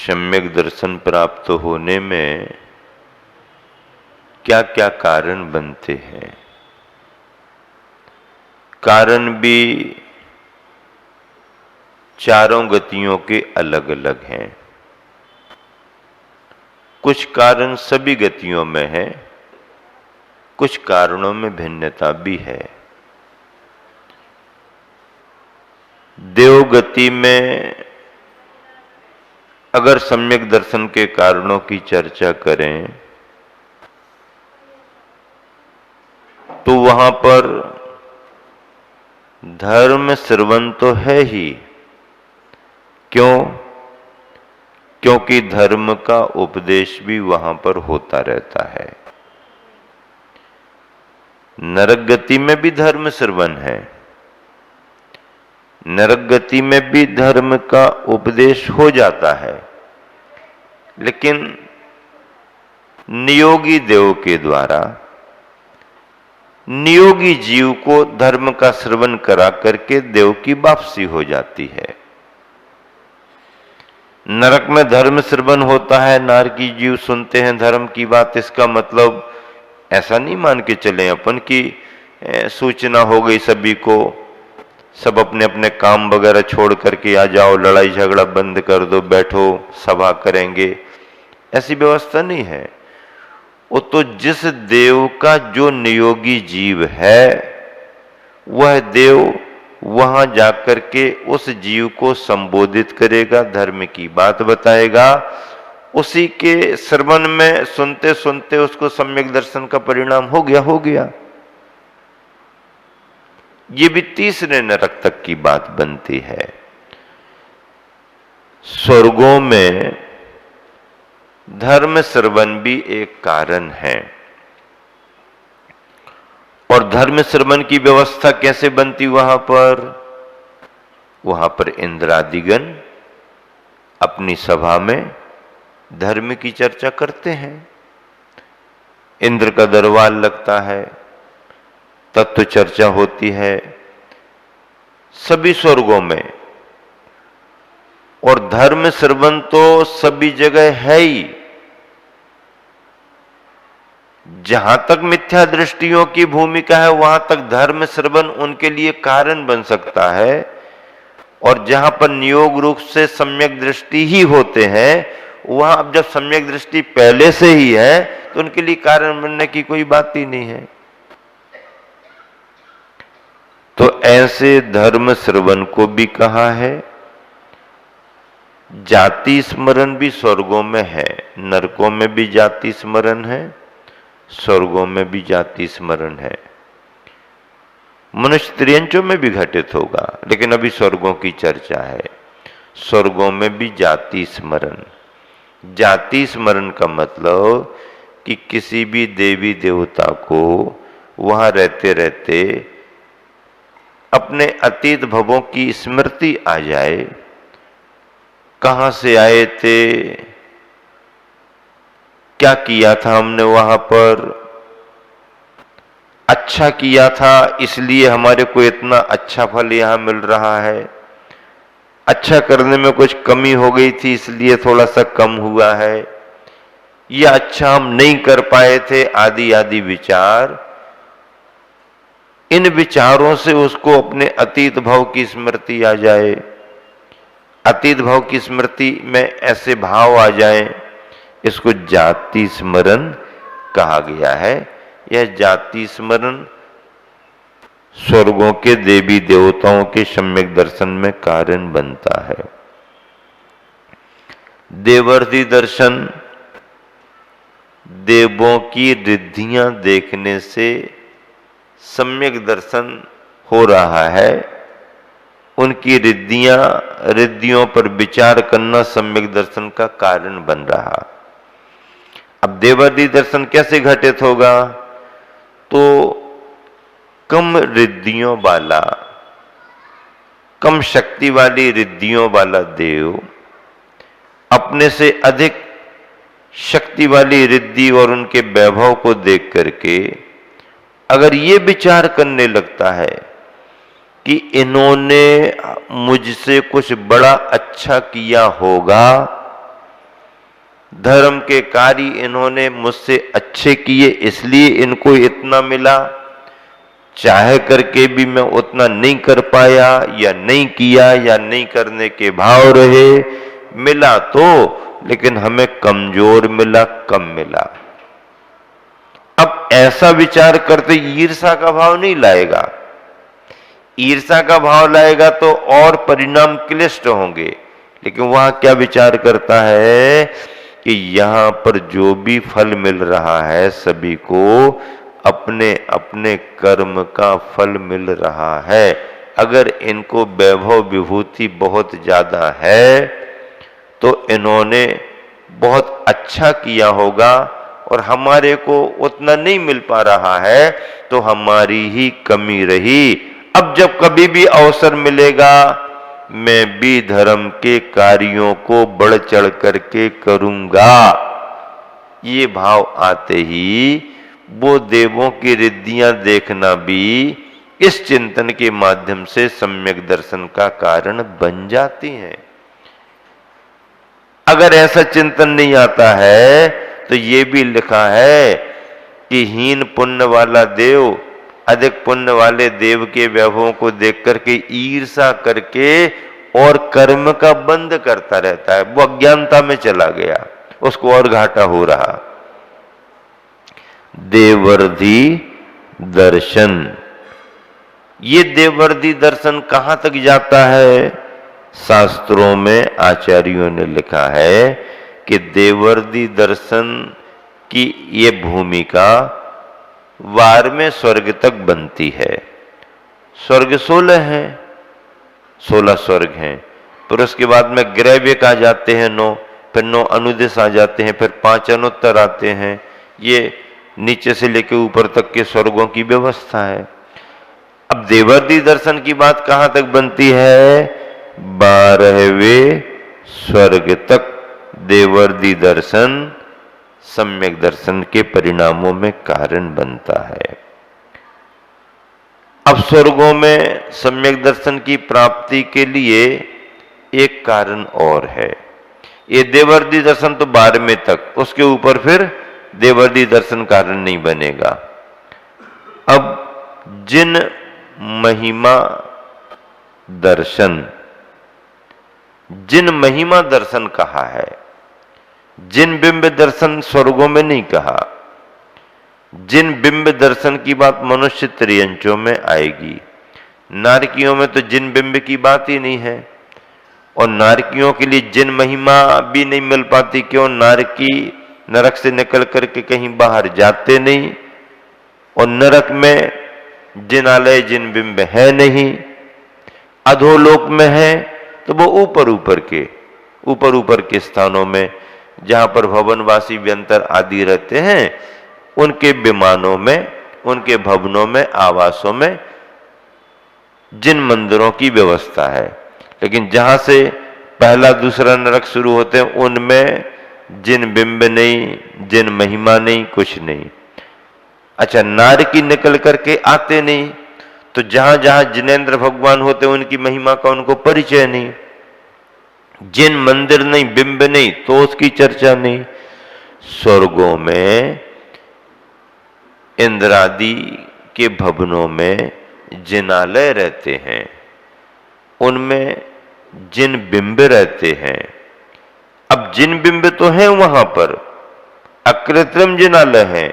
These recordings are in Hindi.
सम्यक दर्शन प्राप्त होने में क्या क्या कारण बनते हैं। कारण भी चारों गतियों के अलग अलग हैं। कुछ कारण सभी गतियों में है, कुछ कारणों में भिन्नता भी है। देव गति में अगर सम्यक दर्शन के कारणों की चर्चा करें तो वहां पर धर्म श्रवण तो है ही। क्यों? क्योंकि धर्म का उपदेश भी वहां पर होता रहता है। नरक गति में भी धर्म श्रवण है, नरक गति में भी धर्म का उपदेश हो जाता है, लेकिन नियोगी देव के द्वारा नियोगी जीव को धर्म का श्रवण करा करके देव की वापसी हो जाती है। नरक में धर्म श्रवण होता है, नारकी जीव सुनते हैं धर्म की बात। इसका मतलब ऐसा नहीं मान के चले अपन कि सूचना हो गई सभी को, सब अपने अपने काम वगैरह छोड़ करके आ जाओ, लड़ाई झगड़ा बंद कर दो, बैठो सभा करेंगे, ऐसी व्यवस्था नहीं है। वो तो जिस देव का जो नियोगी जीव है वह देव वहां जाकर के उस जीव को संबोधित करेगा, धर्म की बात बताएगा। उसी के श्रवण में सुनते सुनते उसको सम्यक दर्शन का परिणाम हो गया। ये भी तीसरे नरक तक की बात बनती है। स्वर्गों में धर्म श्रवण भी एक कारण है। और धर्म श्रवण की व्यवस्था कैसे बनती वहां पर? वहां पर इंद्रादिगण अपनी सभा में धर्म की चर्चा करते हैं। इंद्र का दरबार लगता है, तत्व चर्चा होती है सभी स्वर्गों में। और धर्म श्रवण तो सभी जगह है ही। जहां तक मिथ्या दृष्टियों की भूमिका है वहां तक धर्म श्रवण उनके लिए कारण बन सकता है। और जहां पर नियोग रूप से सम्यक दृष्टि ही होते हैं, वहां अब जब सम्यक दृष्टि पहले से ही है तो उनके लिए कारण बनने की कोई बात ही नहीं है। तो ऐसे धर्म श्रवण को भी कहा है। जाति स्मरण भी स्वर्गों में है, नरकों में भी जाति स्मरण है, स्वर्गों में भी जाति स्मरण है। मनुष्य त्रियंचों में भी घटित होगा, लेकिन अभी स्वर्गों की चर्चा है। स्वर्गों में भी जाति स्मरण। जाति स्मरण का मतलब कि किसी भी देवी देवता को वहां रहते रहते अपने अतीत भवों की स्मृति आ जाए। कहां से आए थे, क्या किया था हमने वहां पर, अच्छा किया था इसलिए हमारे को इतना अच्छा फल यहां मिल रहा है, अच्छा करने में कुछ कमी हो गई थी इसलिए थोड़ा सा कम हुआ है, या अच्छा हम नहीं कर पाए थे, आदि आदि विचार। इन विचारों से उसको अपने अतीत भाव की स्मृति आ जाए। अतीत भाव की स्मृति में ऐसे भाव आ जाए, इसको जाति स्मरण कहा गया है। यह जाति स्मरण स्वर्गों के देवी देवताओं के सम्यक दर्शन में कारण बनता है। देवर्षि दर्शन, देवों की रिद्धियां देखने से सम्यक दर्शन हो रहा है। उनकी रिद्धियों पर विचार करना सम्यक दर्शन का कारण बन रहा। अब देवर्षि दर्शन कैसे घटित होगा? तो कम रिद्धियों वाला, कम शक्ति वाली रिद्धियों वाला देव अपने से अधिक शक्ति वाली रिद्धि और उनके वैभव को देख करके अगर ये विचार करने लगता है कि इन्होंने मुझसे कुछ बड़ा अच्छा किया होगा, धर्म के कार्य इन्होंने मुझसे अच्छे किए इसलिए इनको इतना मिला, चाहे करके भी मैं उतना नहीं कर पाया या नहीं किया या नहीं करने के भाव रहे, मिला तो लेकिन हमें कमजोर मिला, कम मिला। अब ऐसा विचार करते ईर्ष्या का भाव नहीं लाएगा। ईर्ष्या का भाव लाएगा तो और परिणाम क्लिष्ट होंगे। लेकिन वहां क्या विचार करता है कि यहां पर जो भी फल मिल रहा है सभी को अपने अपने कर्म का फल मिल रहा है। अगर इनको वैभव विभूति बहुत ज्यादा है तो इन्होंने बहुत अच्छा किया होगा और हमारे को उतना नहीं मिल पा रहा है तो हमारी ही कमी रही। अब जब कभी भी अवसर मिलेगा मैं भी धर्म के कार्यों को बढ़ चढ़ करके करूंगा। ये भाव आते ही वो देवों की रिद्धियां देखना भी इस चिंतन के माध्यम से सम्यक दर्शन का कारण बन जाती हैं। अगर ऐसा चिंतन नहीं आता है तो ये भी लिखा है कि हीन पुण्य वाला देव अधिक पुण्य वाले देव के वैभवों को देख करके ईर्ष्या करके और कर्म का बंद करता रहता है। वो अज्ञानता में चला गया, उसको और घाटा हो रहा। देवर्धि दर्शन, ये देवर्धि दर्शन कहां तक जाता है? शास्त्रों में आचार्यों ने लिखा है कि देवर्धि दर्शन की ये भूमिका 12वें स्वर्ग तक बनती है। स्वर्ग 16 हैं, 16 स्वर्ग हैं, फिर उसके बाद में ग्रह भी आ जाते हैं 9, फिर 9 अनुदिश आ जाते हैं, फिर 5 अनुत्तर आते हैं। ये नीचे से लेकर ऊपर तक के स्वर्गों की व्यवस्था है। अब देवर्धि दर्शन की बात कहां तक बनती है? 12वें स्वर्ग तक देवर्धि दर्शन सम्यक दर्शन के परिणामों में कारण बनता है। अब स्वर्गों में सम्यक दर्शन की प्राप्ति के लिए एक कारण और है। ये देवर्धि दर्शन तो 12वें तक, उसके ऊपर फिर देवर्धि दर्शन कारण नहीं बनेगा। अब जिन महिमा दर्शन, जिन महिमा दर्शन कहा है, जिन बिंब दर्शन स्वर्गों में नहीं कहा। जिन बिंब दर्शन की बात मनुष्य त्रियंचों में आएगी, नारकियों में तो जिन बिंब की बात ही नहीं है। और नारकियों के लिए जिन महिमा भी नहीं मिल पाती। क्यों? नारकी नरक से निकल करके कहीं बाहर जाते नहीं, और नरक में जिनालय जिन बिंब है नहीं। अधोलोक में है तो वो ऊपर ऊपर के स्थानों में जहां पर भवनवासी व्यंतर आदि रहते हैं उनके विमानों में, उनके भवनों में, आवासों में जिन मंदिरों की व्यवस्था है। लेकिन जहां से पहला दूसरा नरक शुरू होते हैं उनमें जिन बिंब नहीं, जिन महिमा नहीं, कुछ नहीं। अच्छा, नारकी निकल करके आते नहीं तो जहां जहां जिनेंद्र भगवान होते उनकी महिमा का उनको परिचय नहीं। जिन मंदिर नहीं, बिंब नहीं तो उसकी चर्चा नहीं। स्वर्गों में इंद्रादि के भवनों में जिनालय रहते हैं, उनमें जिन बिंब रहते हैं। अब जिन बिंब तो हैं वहां पर, अकृत्रिम जिनालय हैं,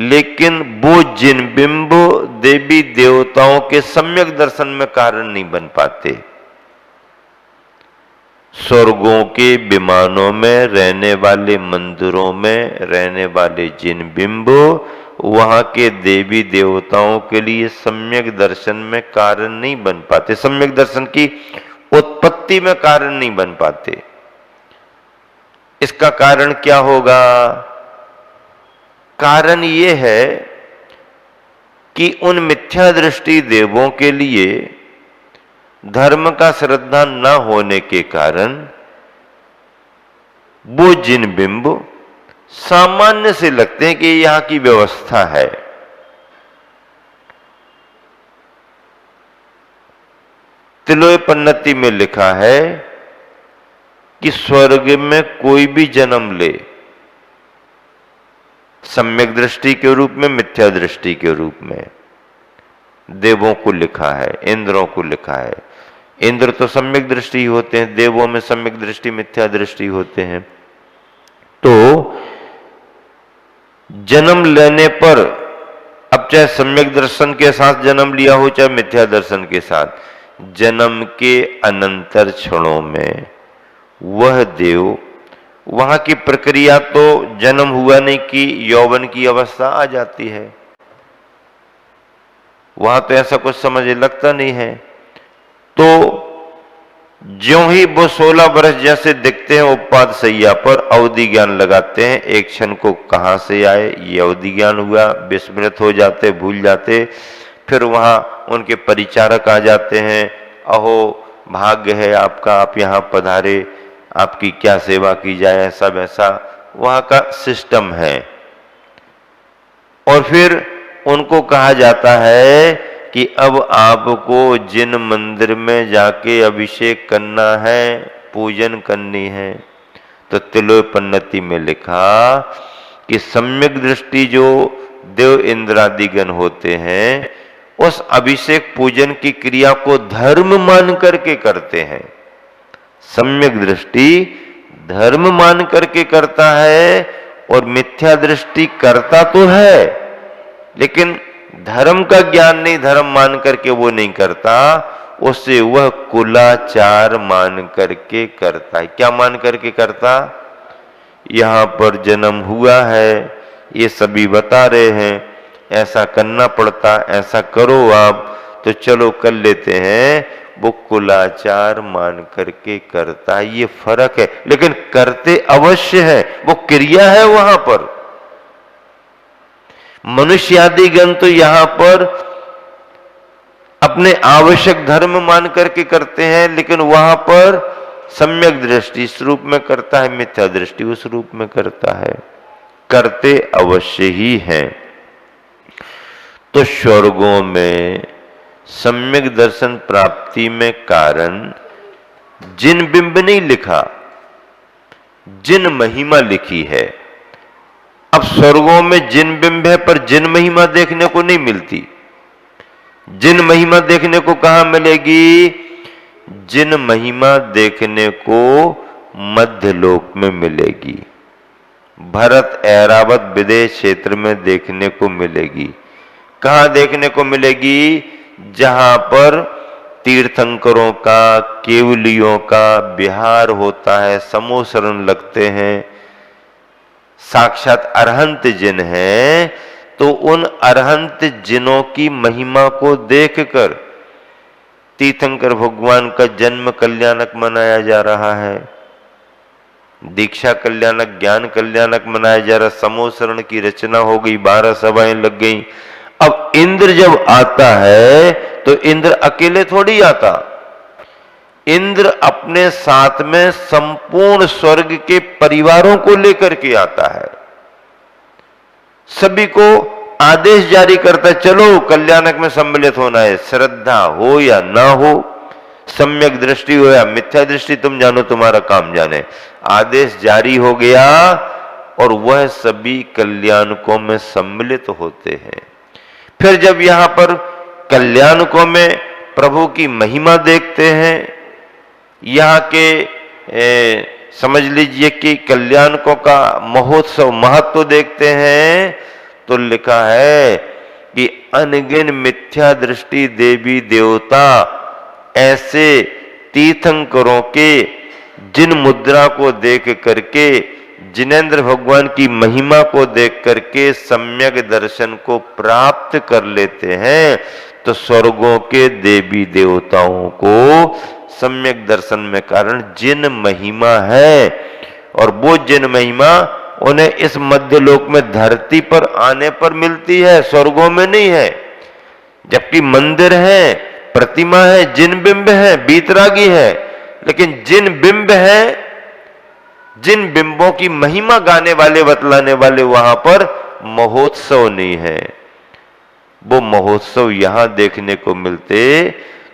लेकिन वो जिन बिंब देवी देवताओं के सम्यक दर्शन में कारण नहीं बन पाते। स्वर्गों के विमानों में रहने वाले, मंदिरों में रहने वाले जिन बिंब वहां के देवी देवताओं के लिए सम्यक दर्शन में कारण नहीं बन पाते, सम्यक दर्शन की उत्पत्ति में कारण नहीं बन पाते। इसका कारण क्या होगा? कारण ये है कि उन मिथ्या दृष्टि देवों के लिए धर्म का श्रद्धा न होने के कारण वो जिन बिंब सामान्य से लगते हैं कि यहां की व्यवस्था है। तिलोय पन्नति में लिखा है कि स्वर्ग में कोई भी जन्म ले, सम्यक दृष्टि के रूप में, मिथ्या दृष्टि के रूप में, देवों को लिखा है, इंद्रों को लिखा है। इंद्र तो सम्यक दृष्टि होते हैं, देवों में सम्यक दृष्टि मिथ्या दृष्टि होते हैं। तो जन्म लेने पर, अब चाहे सम्यक दर्शन के साथ जन्म लिया हो चाहे मिथ्या दर्शन के साथ, जन्म के अनंतर क्षणों में वह देव, वहां की प्रक्रिया तो जन्म हुआ नहीं कि यौवन की अवस्था आ जाती है, वहां तो ऐसा कुछ समझ लगता नहीं है। तो ज्यों ही वो 16 वर्ष जैसे दिखते हैं उपपाद सैया पर, अवधि ज्ञान लगाते हैं, एक क्षण को कहां से आए ये अवधि ज्ञान हुआ, विस्मृत हो जाते, भूल जाते। फिर वहां उनके परिचारक आ जाते हैं, अहो भाग्य है आपका, आप यहां पधारे, आपकी क्या सेवा की जाए, ऐसा वैसा वहां का सिस्टम है। और फिर उनको कहा जाता है कि अब आपको जिन मंदिर में जाके अभिषेक करना है, पूजन करनी है, तो तिलोपन्नति में लिखा कि सम्यक दृष्टि जो देव इंद्रादिगण होते हैं, उस अभिषेक पूजन की क्रिया को धर्म मान करके करते हैं। सम्यक दृष्टि धर्म मान करके करता है, और मिथ्या दृष्टि करता तो है लेकिन धर्म का ज्ञान नहीं, धर्म मान करके वो नहीं करता, उसे वह कुलाचार मान करके करता है। क्या मान करके करता? यहां पर जन्म हुआ है, ये सभी बता रहे हैं, ऐसा करना पड़ता, ऐसा करो आप, तो चलो कर लेते हैं, वो कुलाचार मान करके करता है। ये फर्क है, लेकिन करते अवश्य है, वो क्रिया है वहां पर। मनुष्यादि गण तो यहां पर अपने आवश्यक धर्म मान करके करते हैं, लेकिन वहां पर सम्यक दृष्टि इस रूप में करता है, मिथ्या दृष्टि उस रूप में करता है, करते अवश्य ही हैं। तो स्वर्गों में सम्यक दर्शन प्राप्ति में कारण जिन बिंब नहीं लिखा, जिन महिमा लिखी है। अब स्वर्गों में जिन बिंब है पर जिन महिमा देखने को नहीं मिलती। जिन महिमा देखने को कहां मिलेगी? जिन महिमा देखने को मध्यलोक में मिलेगी, भरत ऐरावत विदेश क्षेत्र में देखने को मिलेगी। कहां देखने को मिलेगी? जहां पर तीर्थंकरों का, केवलियों का विहार होता है, समूह शरण लगते हैं, साक्षात अरहंत जिन हैं, तो उन अरहंत जिनों की महिमा को देखकर तीर्थंकर भगवान का जन्म कल्याणक मनाया जा रहा है, दीक्षा कल्याणक, ज्ञान कल्याणक मनाया जा रहा, समूह शरण की रचना हो गई, 12 सभाएं लग गई। अब इंद्र जब आता है तो इंद्र अकेले थोड़ी आता, इंद्र अपने साथ में संपूर्ण स्वर्ग के परिवारों को लेकर के आता है, सभी को आदेश जारी करता है, चलो कल्याणक में सम्मिलित होना है, श्रद्धा हो या ना हो, सम्यक दृष्टि हो या मिथ्या दृष्टि, तुम जानो, तुम्हारा काम जाने। आदेश जारी हो गया और वह सभी कल्याणकों में सम्मिलित होते हैं। फिर जब यहां पर कल्याणकों में प्रभु की महिमा देखते हैं, यहाँ के समझ लीजिए कि कल्याणकों का महोत्सव महत्व देखते हैं, तो लिखा है कि अनगिन मिथ्या दृष्टि देवी देवता ऐसे तीर्थंकरों के जिन मुद्रा को देख करके, जिनेंद्र भगवान की महिमा को देख करके सम्यक दर्शन को प्राप्त कर लेते हैं, तो स्वर्गों के देवी देवताओं को सम्यक दर्शन में कारण जिन महिमा है, और वो जिन महिमा उन्हें इस मध्यलोक में धरती पर आने पर मिलती है, स्वर्गों में नहीं है। जबकि मंदिर है, प्रतिमा है, जिन बिंब है, बीतरागी है, लेकिन जिन बिंब है, जिन बिंबों की महिमा गाने वाले, बतलाने वाले, वहां पर महोत्सव नहीं है। वो महोत्सव यहां देखने को मिलते,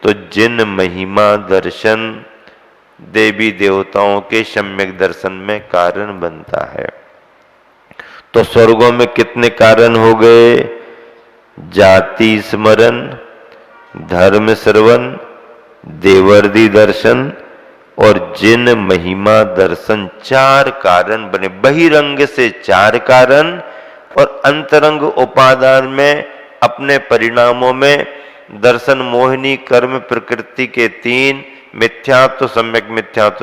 तो जिन महिमा दर्शन देवी देवताओं के सम्यक दर्शन में कारण बनता है। तो स्वर्गों में कितने कारण हो गए? जाति स्मरण, धर्म श्रवण, देवर्दी दर्शन और जिन महिमा दर्शन, 4 कारण बने। बहिरंग से 4 कारण और अंतरंग उपादान में अपने परिणामों में दर्शन मोहिनी कर्म प्रकृति के 3, मिथ्यात्व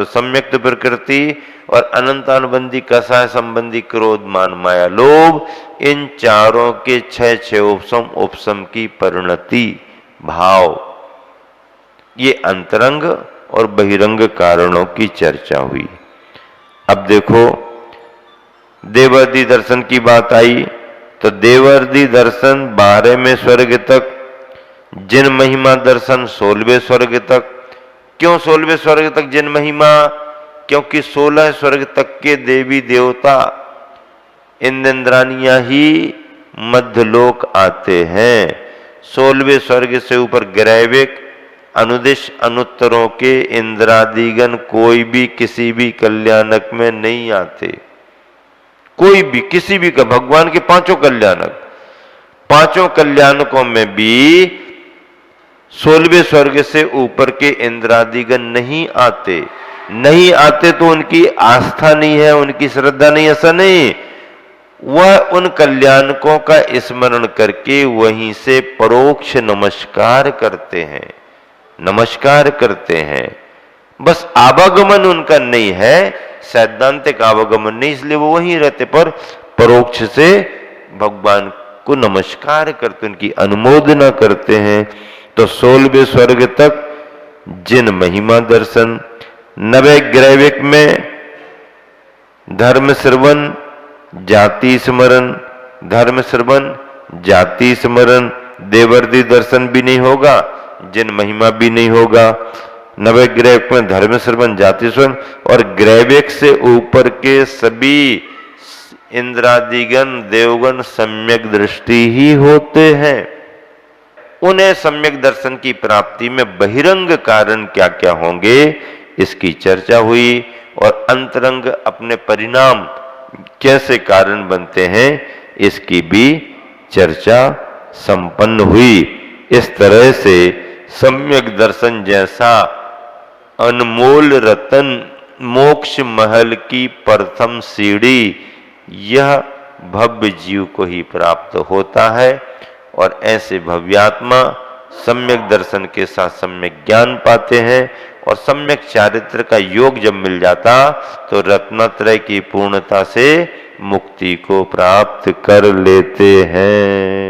सम्यक्त प्रकृति और अनंतानुबंधी कषाय संबंधी क्रोध मान माया लोभ, इन चारों के 6 उपसम की परिणति भाव, ये अंतरंग और बहिरंग कारणों की चर्चा हुई। अब देखो देवर्दी दर्शन की बात आई, तो देवर्दी दर्शन 12वें स्वर्ग तक, जिन महिमा दर्शन 16वें स्वर्ग तक। क्यों 16वें स्वर्ग तक जिन महिमा? क्योंकि 16 स्वर्ग तक के देवी देवता इंद्रानियां ही मध्यलोक आते हैं। 16वें स्वर्ग से ऊपर ग्रैविक अनुदिश अनुत्तरों के इंद्रादिगण कोई भी किसी भी कल्याणक में नहीं आते। कोई भी किसी भी का, भगवान के 5 कल्याणक, 5 कल्याणकों में भी 16वें स्वर्ग से ऊपर के इंद्रादिगण नहीं आते। नहीं आते तो उनकी आस्था नहीं है, उनकी श्रद्धा नहीं, ऐसा नहीं। वह उन कल्याणकों का स्मरण करके वहीं से परोक्ष नमस्कार करते हैं, नमस्कार करते हैं। बस आवागमन उनका नहीं है, सैद्धांतिक आवागमन नहीं, इसलिए वो वहीं रहते, पर परोक्ष से भगवान को नमस्कार करते, उनकी अनुमोदना करते हैं। तो 16वें स्वर्ग तक जिन महिमा दर्शन, नवग्रैविक में धर्म श्रवण जाति स्मरण, धर्म श्रवण जाति स्मरण, देवर्दी दर्शन भी नहीं होगा, जिन महिमा भी नहीं होगा। नवग्रैविक में धर्म श्रवण जाति स्मरण, और ग्रैविक से ऊपर के सभी इंद्रादिगण देवगण सम्यक दृष्टि ही होते हैं। उन्हें सम्यक दर्शन की प्राप्ति में बहिरंग कारण क्या क्या होंगे, इसकी चर्चा हुई। और अंतरंग अपने परिणाम कैसे कारण बनते हैं, इसकी भी चर्चा संपन्न हुई। इस तरह से सम्यक दर्शन जैसा अनमोल रतन, मोक्ष महल की प्रथम सीढ़ी, यह भव्य जीव को ही प्राप्त होता है। और ऐसे भव्यात्मा सम्यक दर्शन के साथ सम्यक ज्ञान पाते हैं, और सम्यक चारित्र का योग जब मिल जाता तो रत्नत्रय की पूर्णता से मुक्ति को प्राप्त कर लेते हैं।